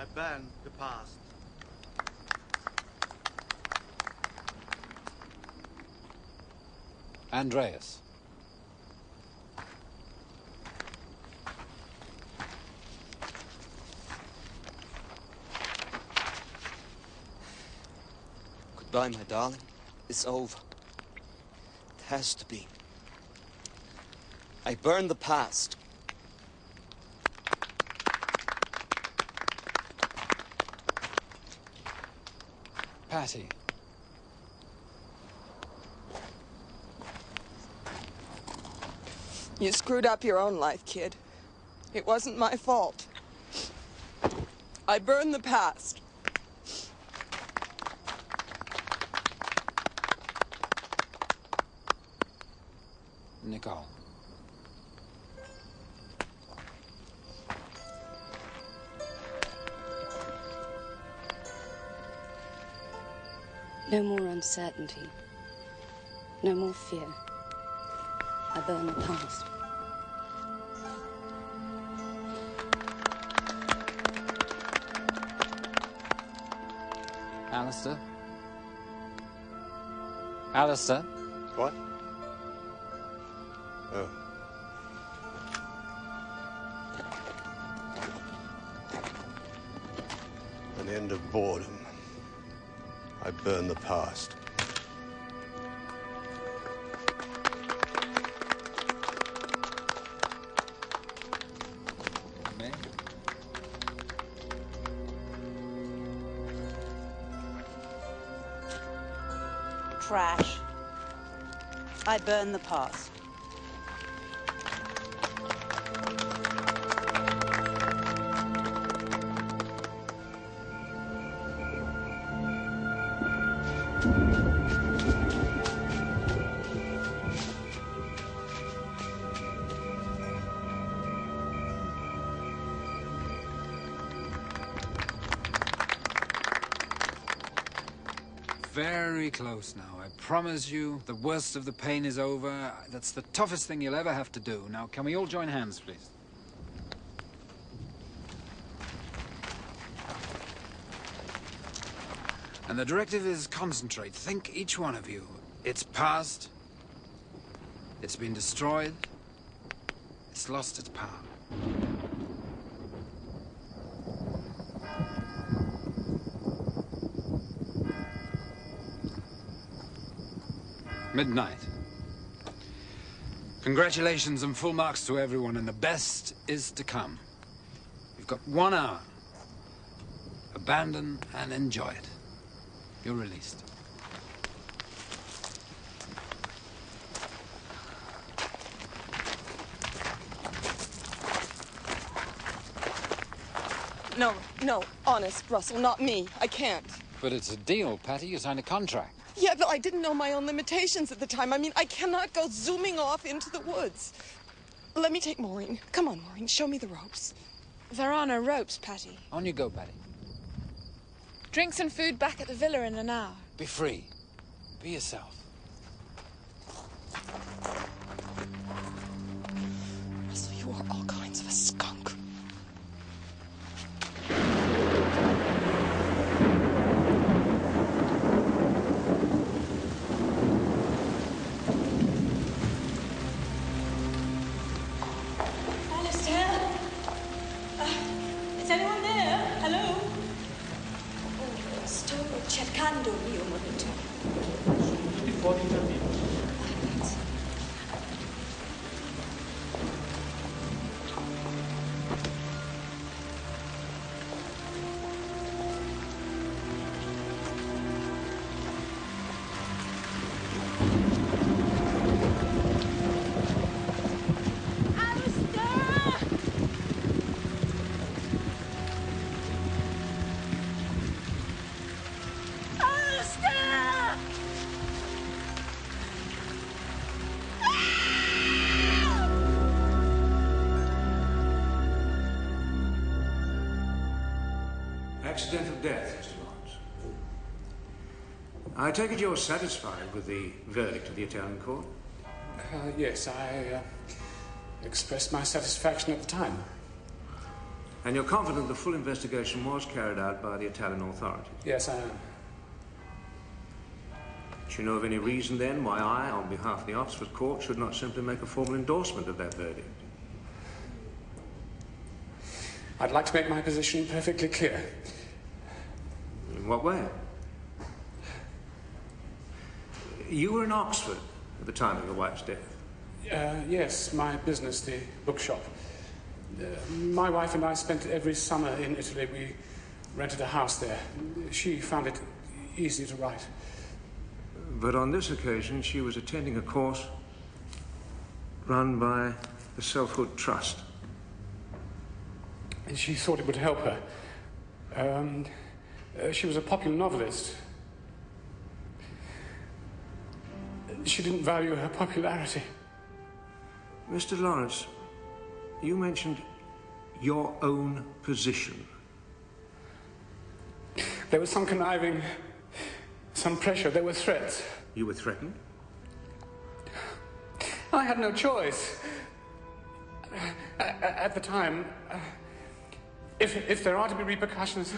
I ban the past. Andreas. Goodbye, my darling. It's over. It has to be. I burn the past. Patty. You screwed up your own life, kid. It wasn't my fault. I burned the past. Nicole. No more uncertainty. No more fear. I burn the past. Alistair? Alistair? What? Oh. An end of boredom. I burn the past. Me? Trash. I burn the past. Very close now. I promise you, the worst of the pain is over. That's the toughest thing you'll ever have to do. Now, can we all join hands, please? And the directive is concentrate. Think, each one of you. It's past. It's been destroyed. It's lost its power. Midnight. Congratulations and full marks to everyone, and the best is to come. You've got 1 hour. Abandon and enjoy it. You're released. No, honest, Russell, not me. I can't. But it's a deal, Patty. You signed a contract. Yeah, but I didn't know my own limitations at the time. I mean, I cannot go zooming off into the woods. Let me take Maureen. Come on, Maureen, show me the ropes. There are no ropes, Patty. On you go, Patty. Drinks and food back at the villa in an hour. Be free. Be yourself. Russell, you are all kinds of a skunk. cercando il mio monitor. Ti può intervenire. Accidental death, Mr. Lawrence. I take it you're satisfied with the verdict of the Italian court? Yes, I expressed my satisfaction at the time. And you're confident the full investigation was carried out by the Italian authorities? Yes, I am. Do you know of any reason, then, why I, on behalf of the Oxford Court, should not simply make a formal endorsement of that verdict? I'd like to make my position perfectly clear. In what way? You were in Oxford at the time of your wife's death? Yes, my business, the bookshop. My wife and I spent every summer in Italy. We rented a house there. She found it easy to write. But on this occasion, she was attending a course run by the Selfhood Trust. And she thought it would help her. She was a popular novelist. She didn't value her popularity. Mr. Lawrence, you mentioned your own position. There was some conniving, some pressure, there were threats. You were threatened? I had no choice. At the time, if there are to be repercussions,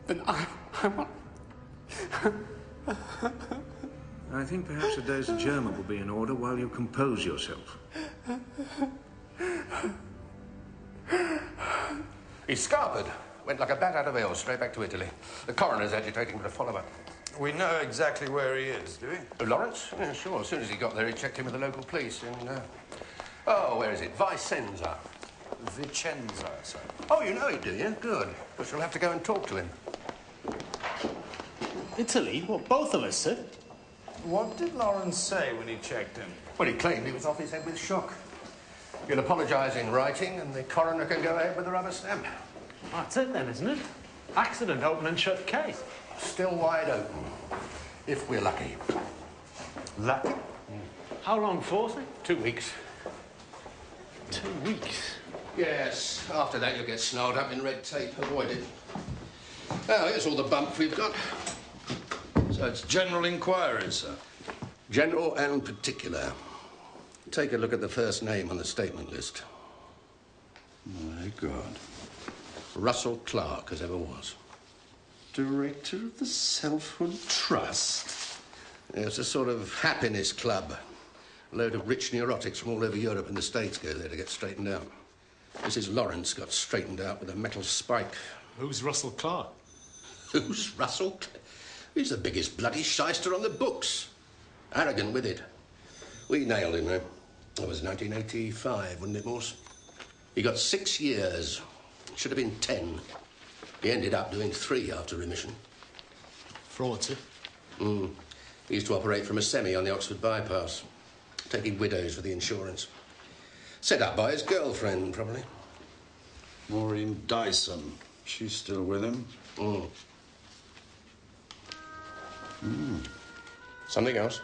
then I want... I think perhaps a dose of German will be in order while you compose yourself. He's scarpered. Went like a bat out of hell, straight back to Italy. The coroner's agitating for a follow-up. We know exactly where he is, do we? Oh, Lawrence? Yeah, sure. As soon as he got there, he checked in with the local police in... Oh, where is it? Vicenza. Vicenza, sir. Oh, you know it, do you? Good. But you'll have to go and talk to him. Italy? What, both of us, sir? What did Lawrence say when he checked in? Well, he claimed he was off his head with shock. You'll apologise in writing, and the coroner can go ahead with the rubber stamp. That's it then, isn't it? Accident, open and shut case. Still wide open, if we're lucky. Lucky? How long for, sir? 2 weeks. 2 weeks? Yes. After that, you'll get snarled up in red tape. Avoid it. Now, here's all the bump we've got. So it's general inquiry, sir? General and particular. Take a look at the first name on the statement list. My God. Russell Clark, as ever was. Director of the Selfhood Trust? It's a sort of happiness club. A load of rich neurotics from all over Europe and the States go there to get straightened out. Mrs. Lawrence got straightened out with a metal spike. Who's Russell Clark? Who's Russell? He's the biggest bloody shyster on the books. Arrogant with it. We nailed him, though. That was 1985, wasn't it, Morse? He got 6 years. Should have been 10. He ended up doing 3 after remission. Fraud, sir? He used to operate from a semi on the Oxford bypass, taking widows for the insurance. Set up by his girlfriend, probably. Maureen Dyson. She's still with him? Something else?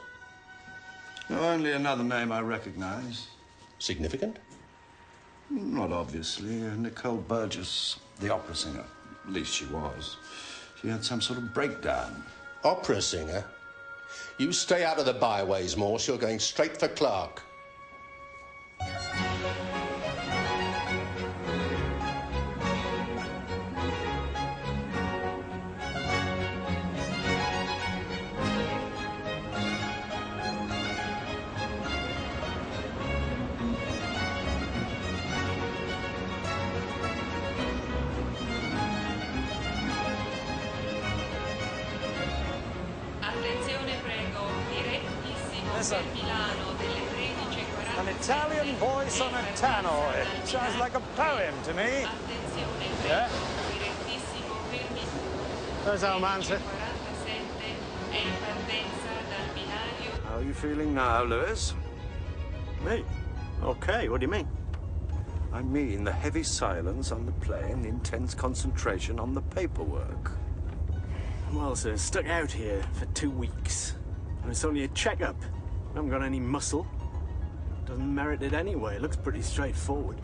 No, only another name I recognize. Significant? Not obviously. Nicole Burgess, the opera singer. At least she was. She had some sort of breakdown. Opera singer? You stay out of the byways, Morse. You're going straight for Clark. An Italian voice on a tannoy. Sounds like a poem to me. Yeah? There's our man, sir. How are you feeling now, Lewis? Me? Okay, what do you mean? I mean the heavy silence on the plane, the intense concentration on the paperwork. Well, sir, stuck out here for 2 weeks. And it's only a checkup. I haven't got any muscle. Doesn't merit it anyway. It looks pretty straightforward.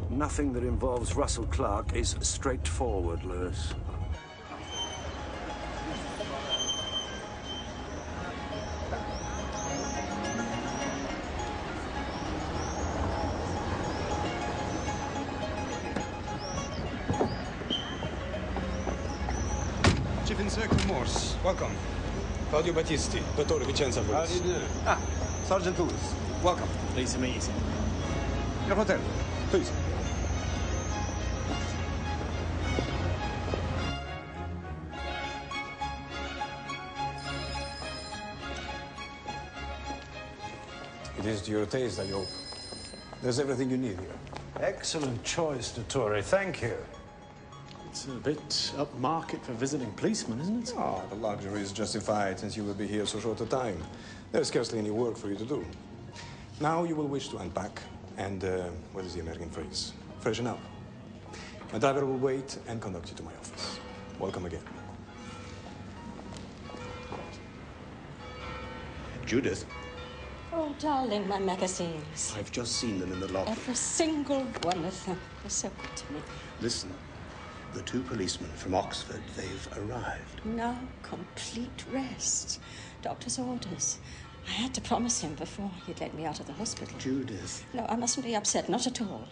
Nothing that involves Russell Clark is straightforward, Lewis. Inspector Morse. Welcome. Claudio Battisti, Dottore Vicenza Police. How do you do? Ah, Sergeant Lewis. Welcome. Pleased to meet you. Your hotel, please. It is to your taste, I hope. There's everything you need here. Excellent choice, Dottore. Thank you. It's a bit upmarket for visiting policemen, isn't it? Oh, the luxury is justified since you will be here so short a time. There's scarcely any work for you to do. Now you will wish to unpack and, what is the American phrase? Freshen up. My driver will wait and conduct you to my office. Welcome again. Judith, Oh, darling, my magazines. I've just seen them in the lobby. Every single one of them. They're so good to me. Listen, the two policemen from Oxford, they've arrived. Now, complete rest. Doctor's orders. I had to promise him before he'd let me out of the hospital. Judith. No, I mustn't be upset. Not at all.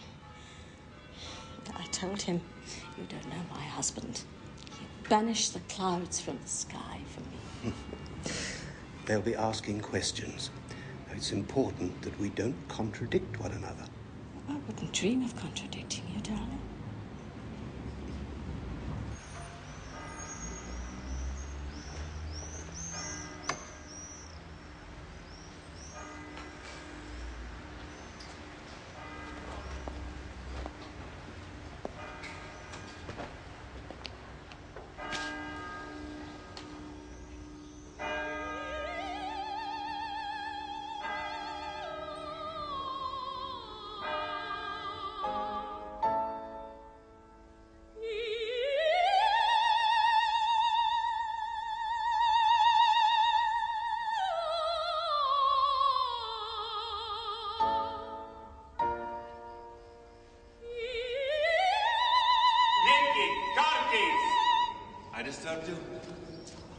I told him, you don't know my husband. He banished the clouds from the sky for me. They'll be asking questions. It's important that we don't contradict one another. I wouldn't dream of contradicting you, darling.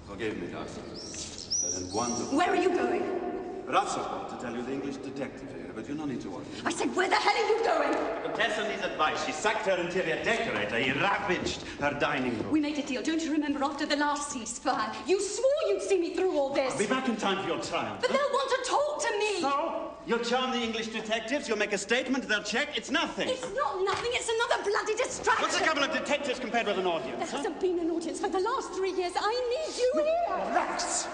Forgive me, Doctor. That is wonderful. Where are you going? Russell wanted to tell you the English detective here, but you're not need to worry. I said, where the hell are you going? The Contessa needs advice. She sacked her interior decorator. He ravaged her dining room. We made a deal, don't you remember, after the last ceasefire? You swore you'd see me through all this. I'll be back in time for your trial. But they'll want to talk to me. So? You'll charm the English detectives, you'll make a statement, they'll check. It's nothing. It's not nothing, it's another bloody distraction. What's a couple of detectives compared with an audience? There hasn't been an audience for the last 3 years. I need you here. Relax.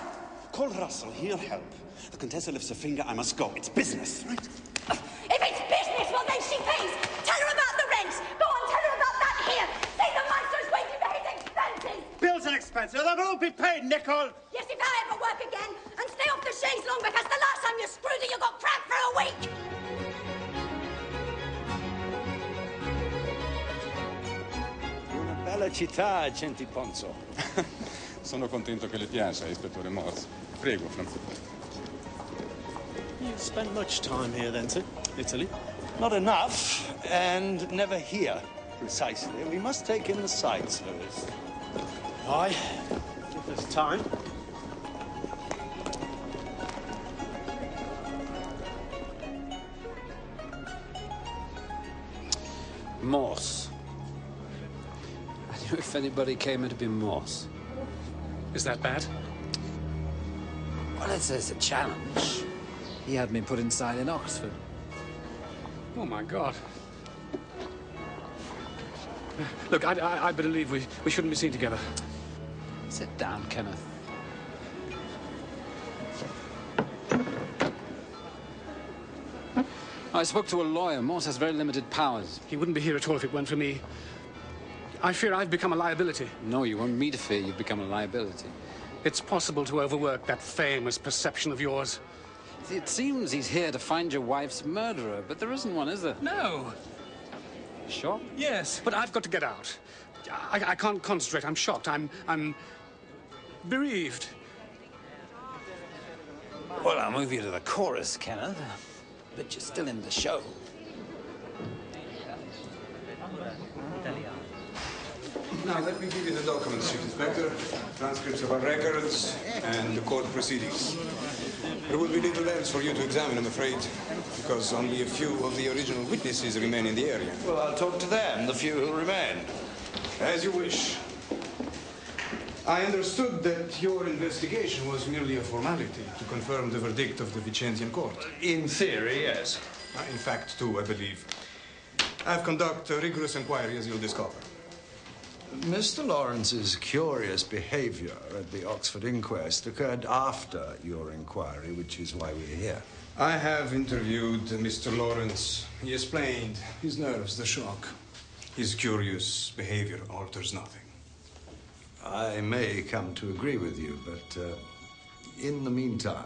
Call Russell, he'll help. The Contessa lifts a finger, I must go. It's business, right? If it's business, well then she pays. Tell her about the rent. Go on, tell her about that here. Say the master's waiting for his expenses. Bills and expenses, they'll all be paid, Nicole. Yes, if I ever work again. And stay off the chaise long, because the last time you screwed her, you got cramp for a week. Una bella città, Agente Ponzo. Sono contento che le piace, Ispettore Morse. Prego, Francisco. You spent much time here then, too? Italy? Not enough, and never here, precisely. We must take in the sights, Louis. Aye, if there's time. Morse. I knew if anybody came, it'd be Morse. Is that bad? Well, it's a challenge. He had me put inside in Oxford. Oh, my God. Look, I believe we shouldn't be seen together. Sit down, Kenneth. I spoke to a lawyer. Morse has very limited powers. He wouldn't be here at all if it weren't for me. I fear I've become a liability. No, you want me to fear you've become a liability. It's possible to overwork that famous perception of yours. It seems he's here to find your wife's murderer, but there isn't one, is there? No. Sure? Yes, but I've got to get out. I can't concentrate. I'm shocked. I'm bereaved. Well, I'll move you to the chorus, Kenneth. But you're still in the show. Now, let me give you the documents, Chief Inspector, transcripts of our records, and the court proceedings. There will be little else for you to examine, I'm afraid, because only a few of the original witnesses remain in the area. Well, I'll talk to them, the few who remain. As you wish. I understood that your investigation was merely a formality to confirm the verdict of the Vicenzian court. In theory, yes. In fact, too, I believe. I've conducted a rigorous inquiry, as you'll discover. Mr. Lawrence's curious behavior at the Oxford inquest occurred after your inquiry, which is why we're here. I have interviewed Mr. Lawrence. He explained his nerves, the shock. His curious behavior alters nothing. I may come to agree with you, but in the meantime,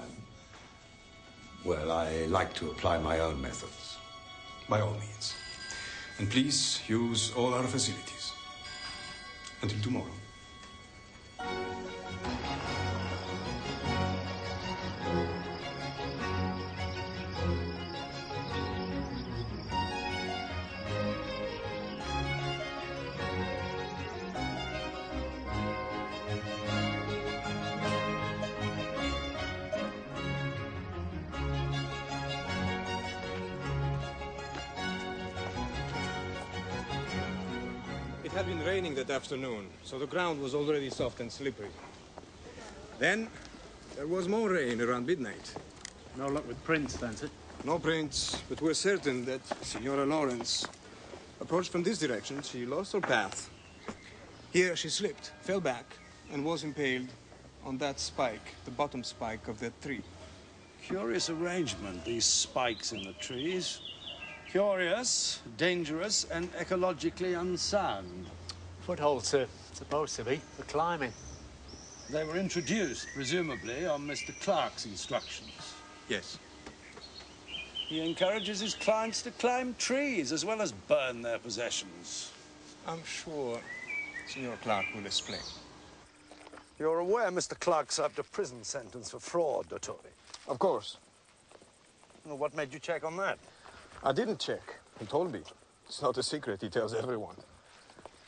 well, I like to apply my own methods. By all means. And please use all our facilities. Until tomorrow. It had been raining that afternoon, so the ground was already soft and slippery. Then, there was more rain around midnight. No luck with prints, fancy? No prints, but we're certain that Signora Lawrence approached from this direction. She lost her path. Here she slipped, fell back, and was impaled on that spike, the bottom spike of that tree. Curious arrangement, these spikes in the trees. Curious, dangerous, and ecologically unsound. Footholds, sir. Supposed to be for climbing. They were introduced, presumably, on Mr. Clark's instructions. Yes. He encourages his clients to climb trees as well as burn their possessions. I'm sure Signor Clark will explain. You're aware Mr. Clark served a prison sentence for fraud, Dottore? Of course. Well, what made you check on that? I didn't check. He told me. It's not a secret. He tells everyone.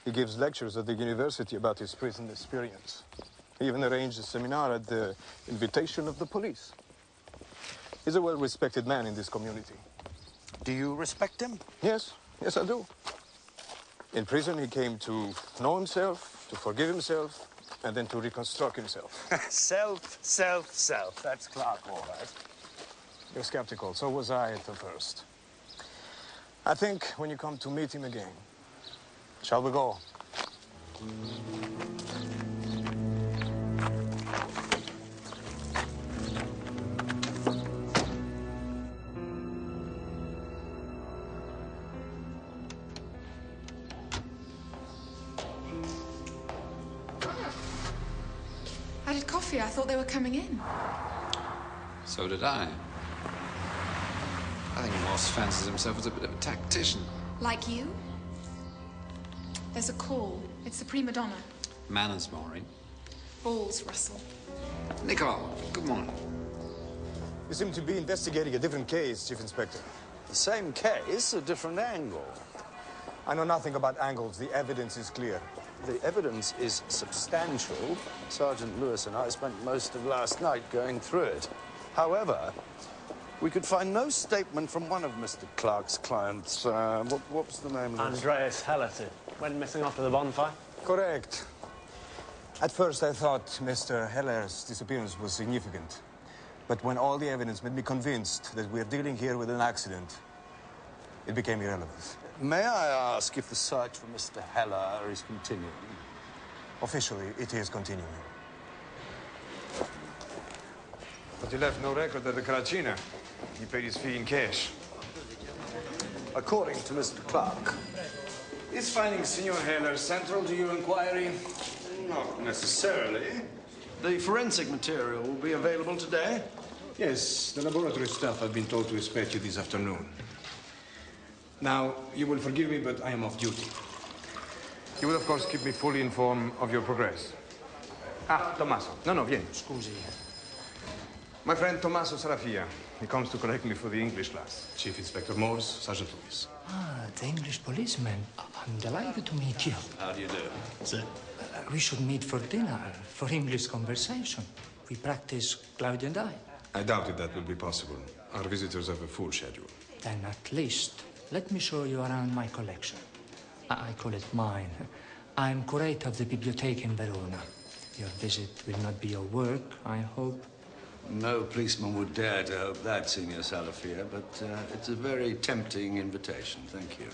He gives lectures at the university about his prison experience. He even arranged a seminar at the invitation of the police. He's a well-respected man in this community. Do you respect him? Yes. Yes, I do. In prison, he came to know himself, to forgive himself, and then to reconstruct himself. Self. That's Clark, all right. You're skeptical. So was I at the first. I think when you come to meet him again, shall we go? I had coffee. I thought they were coming in. So did I. I think Moss fancies himself as a bit of a tactician. Like you? There's a call. It's the prima donna. Manners, Maureen. Balls, Russell. Nicole, good morning. You seem to be investigating a different case, Chief Inspector. The same case, a different angle. I know nothing about angles. The evidence is clear. The evidence is substantial. Sergeant Lewis and I spent most of last night going through it. However, we could find no statement from one of Mr. Clark's clients. What was the name of it? Andreas Heller, sir. Went missing after the bonfire? Correct. At first, I thought Mr. Heller's disappearance was significant. But when all the evidence made me convinced that we're dealing here with an accident, it became irrelevant. May I ask if the search for Mr. Heller is continuing? Officially, it is continuing. But he left no record at the Caracina. He paid his fee in cash. According to Mr. Clark. Is finding Signor Heller central to your inquiry? Not necessarily. The forensic material will be available today? Yes, the laboratory staff have been told to expect you this afternoon. Now, you will forgive me, but I am off duty. You will, of course, keep me fully informed of your progress. Ah, Tommaso. No, vieni. Scusi. My friend Tommaso Sarafia. He comes to correct me for the English class. Chief Inspector Morse, Sergeant Lewis. Ah, the English policeman. I'm delighted to meet you. How do you do? Sir? We should meet for dinner, for English conversation. We practice Claudia and I. I doubted that would be possible. Our visitors have a full schedule. Then at least, let me show you around my collection. I call it mine. I'm curator of the Bibliotheca in Verona. Your visit will not be your work, I hope. No policeman would dare to hope that, Signor Salafia, but it's a very tempting invitation. Thank you.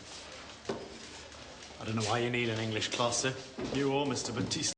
I don't know why you need an English class, sir. You or Mr. Batista.